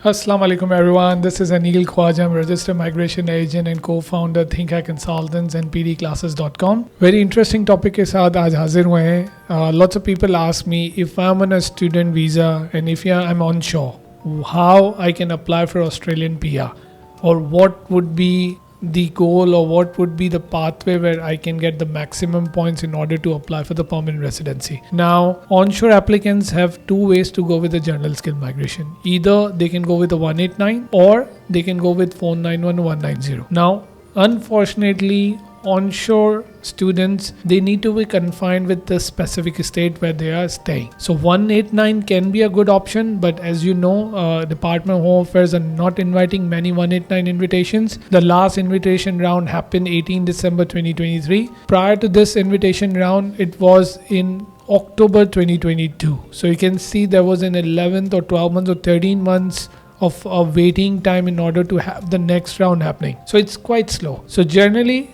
Assalamu alaikum everyone. This is Anil Khwaja. I'm a registered migration agent and co-founder ThinkHack Consultants and pdclasses.com. Very interesting topic के साथ आज हाजिर हुए हैं. Lots of people ask me if I'm on a student visa and if I'm onshore, how I can apply for Australian PR, or what would be the goal or what would be the pathway where I can get the maximum points in order to apply for the permanent residency. Now, onshore applicants have two ways to go with the general skill migration. Either they can go with the 189 or they can go with 491 190. Now, unfortunately, onshore students, they need to be confined with the specific state where they are staying. So 189 can be a good option, but as you know, Department of Home Affairs are not inviting many 189 invitations. The last invitation round happened 18 December 2023. Prior to this invitation round, it was in October 2022. So you can see there was an 11th or 12 months or 13 months of a waiting time in order to have the next round happening. So it's quite slow. So generally,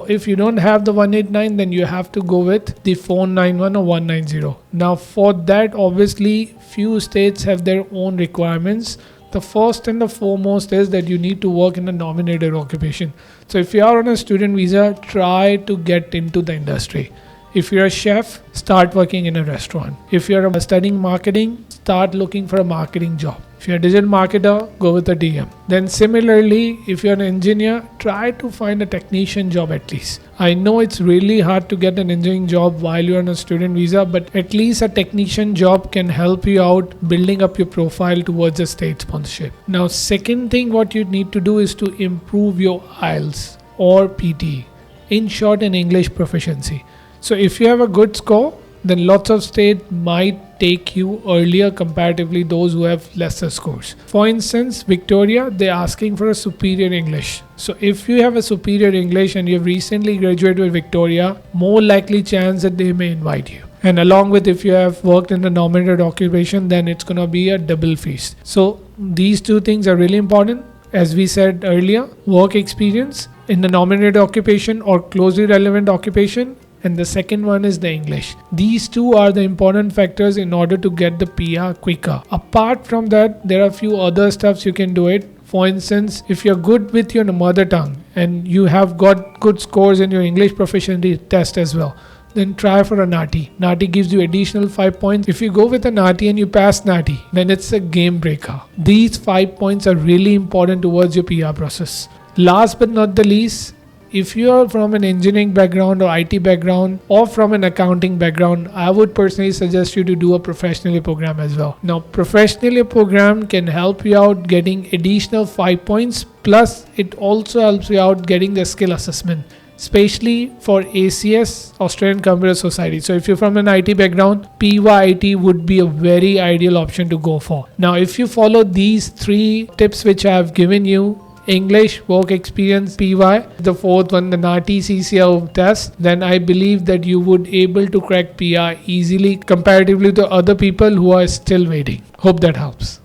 if you don't have the 189, then you have to go with the 491 or 190. Now for that, obviously few states have their own requirements. The first and the foremost is that you need to work in a nominated occupation. So if you are on a student visa, try to get into the industry. If you're a chef, start working in a restaurant. If you're studying marketing, start looking for a marketing job. If you're a digital marketer, go with a DM. Then similarly, if you're an engineer, try to find a technician job at least. I know it's really hard to get an engineering job while you're on a student visa, but at least a technician job can help you out building up your profile towards a state sponsorship. Now, second thing what you need to do is to improve your IELTS or PT. In short, an English proficiency. So if you have a good score, then lots of states might take you earlier comparatively those who have lesser scores. For instance, Victoria, they're asking for a superior English. So if you have a superior English and you've recently graduated with Victoria, more likely chance that they may invite you. And along with if you have worked in a nominated occupation, then it's going to be a double feast. So these two things are really important. As we said earlier, work experience in the nominated occupation or closely relevant occupation. And the second one is the English. These two are the important factors in order to get the PR quicker. Apart from that, there are a few other stuffs you can do it. For instance, if you're good with your mother tongue and you have got good scores in your English proficiency test as well, then try for a NATI. NATI gives you additional 5 points. If you go with a NATI and you pass NATI, then it's a game breaker. These 5 points are really important towards your PR process. Last but not the least, if you are from an engineering background or IT background or from an accounting background, I would personally suggest you to do a professional year program as well. Now, professional year program can help you out getting additional 5 points. Plus, it also helps you out getting the skill assessment, especially for ACS, Australian Computer Society. So if you're from an IT background, PYIT would be a very ideal option to go for. Now, if you follow these 3 tips which I have given you, English, work experience, PY, the fourth one, the NATI CCL test, then I believe that you would able to crack PR easily comparatively to other people who are still waiting. Hope that helps.